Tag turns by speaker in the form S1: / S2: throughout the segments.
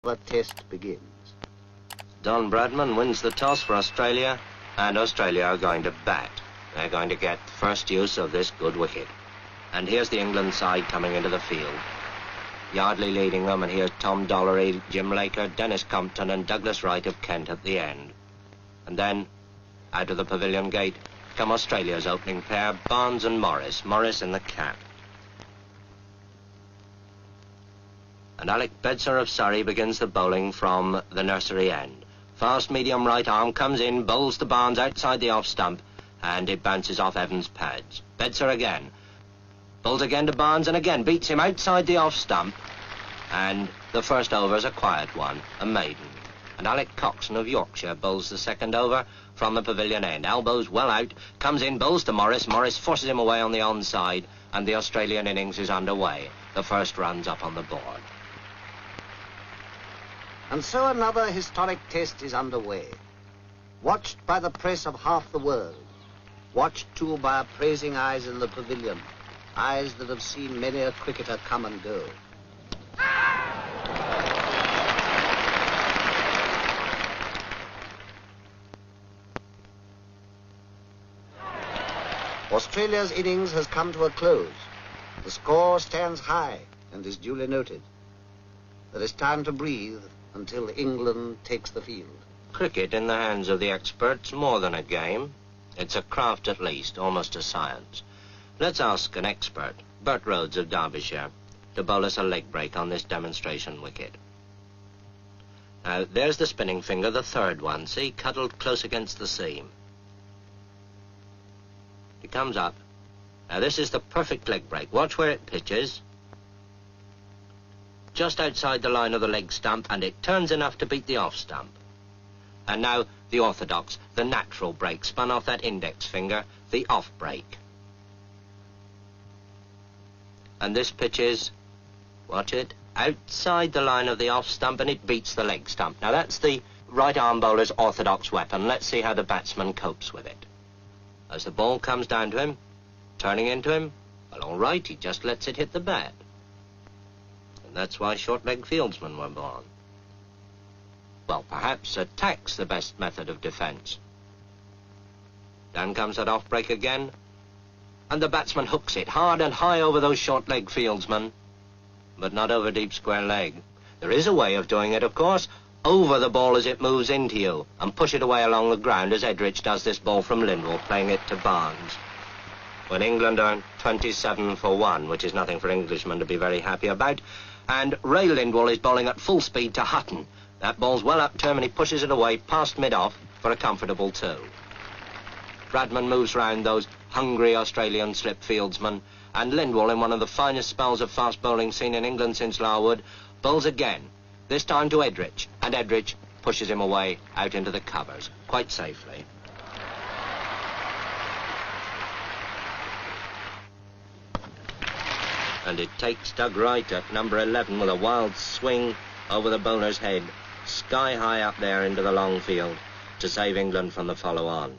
S1: the test begins.
S2: Don Bradman wins the toss for Australia, and Australia are going to bat. They're going to get first use of this good wicket. And here's the England side coming into the field. Yardley leading them, and here's Tom Dollery, Jim Laker, Dennis Compton and Douglas Wright of Kent at the end. And then, out of the pavilion gate, come Australia's opening pair, Barnes and Morris, Morris in the cap. And Alec Bedser of Surrey begins the bowling from the nursery end. Fast medium right arm comes in, bowls to Barnes outside the off stump, and it bounces off Evans' pads. Bedser again. Bowls again to Barnes and again beats him outside the off stump. And the first over's a quiet one, a maiden. And Alec Coxon of Yorkshire bowls the second over from the pavilion end. Elbows well out, comes in, bowls to Morris. Morris forces him away on the onside, and the Australian innings is underway. The first run's up on the board.
S1: And so another historic test is underway. Watched by the press of half the world. Watched, too, by appraising eyes in the pavilion. Eyes that have seen many a cricketer come and go. Australia's innings has come to a close. The score stands high and is duly noted. There is time to breathe until England takes the field.
S2: Cricket in the hands of the experts, more than a game. It's a craft at least, almost a science. Let's ask an expert, Bert Rhodes of Derbyshire, to bowl us a leg break on this demonstration wicket. Now, there's the spinning finger, the third one, see, cuddled close against the seam. It comes up. Now, this is the perfect leg break. Watch where it pitches. Just outside the line of the leg stump, and it turns enough to beat the off stump. And now the orthodox, the natural break, spun off that index finger, the off break. And this pitches, watch it, outside the line of the off stump, and it beats the leg stump. Now that's the right arm bowler's orthodox weapon. Let's see how the batsman copes with it. As the ball comes down to him, turning into him, well, all right, he just lets it hit the bat. That's why short-leg fieldsmen were born. Well, perhaps attack's the best method of defence. Down comes that off-break again, and the batsman hooks it hard and high over those short-leg fieldsmen, but not over deep square leg. There is a way of doing it, of course, over the ball as it moves into you, and push it away along the ground as Edrich does this ball from Lindwall, playing it to Barnes. When England earned 27 for 1, which is nothing for Englishmen to be very happy about, and Ray Lindwall is bowling at full speed to Hutton. That ball's well up to him, and he pushes it away past mid-off for a comfortable 2. Bradman moves round those hungry Australian slip fieldsmen, and Lindwall, in one of the finest spells of fast bowling seen in England since Larwood, bowls again, this time to Edrich, and Edrich pushes him away out into the covers, quite safely. And it takes Doug Wright at number 11 with a wild swing over the bowler's head, sky high up there into the long field, to save England from the follow-on.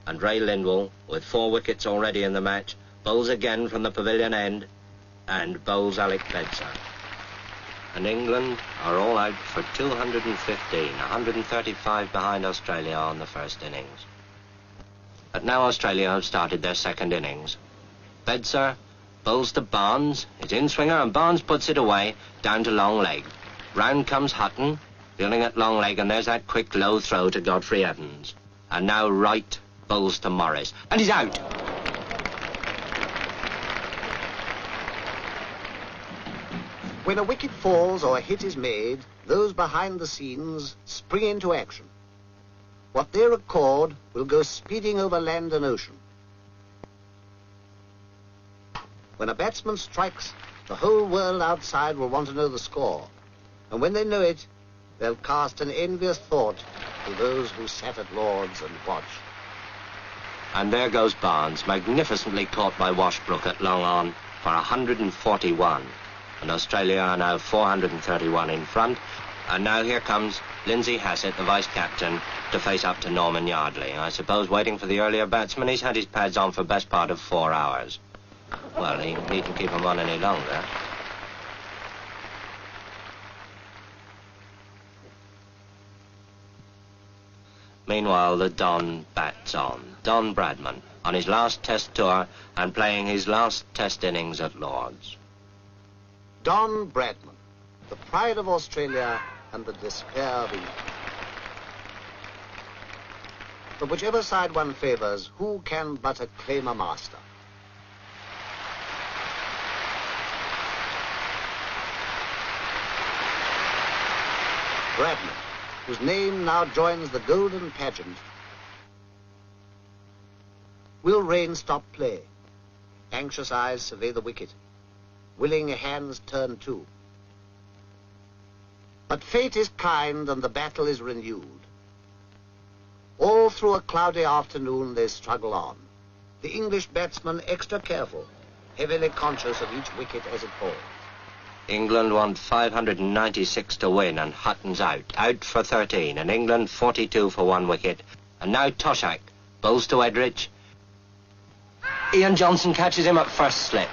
S2: And Ray Lindwall, with 4 wickets already in the match, bowls again from the pavilion end, and bowls Alec Bedser. And England are all out for 215, 135 behind Australia on the first innings. But now Australia have started their second innings. Bedser bowls to Barnes, his in-swinger, and Barnes puts it away, down to long leg. Round comes Hutton, fielding at long leg, and there's that quick low throw to Godfrey Evans. And now Wright bowls to Morris, and he's out.
S1: When a wicket falls or a hit is made, those behind the scenes spring into action. What they record will go speeding over land and ocean. When a batsman strikes, the whole world outside will want to know the score. And when they know it, they'll cast an envious thought to those who sat at Lord's and watched.
S2: And there goes Barnes, magnificently caught by Washbrook at long on for 141. And Australia are now 431 in front. And now here comes Lindsay Hassett, the vice-captain, to face up to Norman Yardley. I suppose waiting for the earlier batsman, he's had his pads on for the best part of 4 hours. Well, he needn't keep them on any longer. Meanwhile, the Don bats on. Don Bradman, on his last Test tour and playing his last Test innings at Lord's.
S1: Don Bradman, the pride of Australia and the despair of England. But whichever side one favours, who can but acclaim a master? Bradman, whose name now joins the golden pageant. Will rain stop play? Anxious eyes survey the wicket. Willing hands turn too. But fate is kind and the battle is renewed. All through a cloudy afternoon they struggle on. The English batsman extra careful, heavily conscious of each wicket as it falls.
S2: England want 596 to win, and Hutton's out for 13, and England 42 for 1 wicket. And now Toshak bowls to Edrich. Ian Johnson catches him at first slip.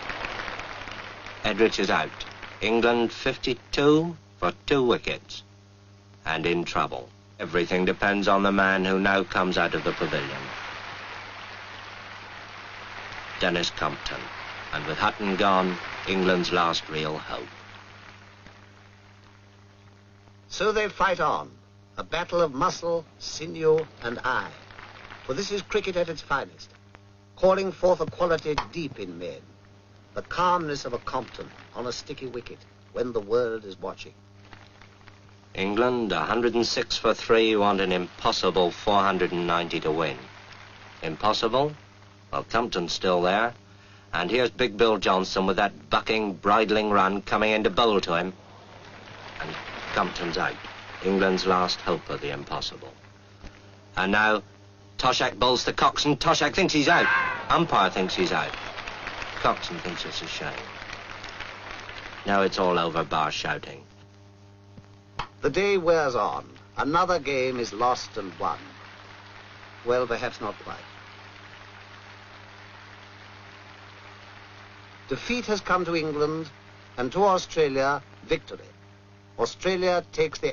S2: Edrich is out. England 52 for 2 wickets, and in trouble. Everything depends on the man who now comes out of the pavilion. Dennis Compton. And with Hutton gone, England's last real hope.
S1: So they fight on, a battle of muscle, sinew, and eye. For this is cricket at its finest, calling forth a quality deep in men, the calmness of a Compton on a sticky wicket when the world is watching.
S2: England, 106 for 3, want an impossible 490 to win. Impossible? Well, Compton's still there. And here's Big Bill Johnson with that bucking, bridling run coming in to bowl to him. And Compton's out. England's last hope of the impossible. And now, Toshak bowls to Coxon. Toshak thinks he's out. Umpire thinks he's out. Coxon thinks it's a shame. Now it's all over, bar shouting.
S1: The day wears on. Another game is lost and won. Well, perhaps not quite. Defeat has come to England, and to Australia, victory. Australia takes the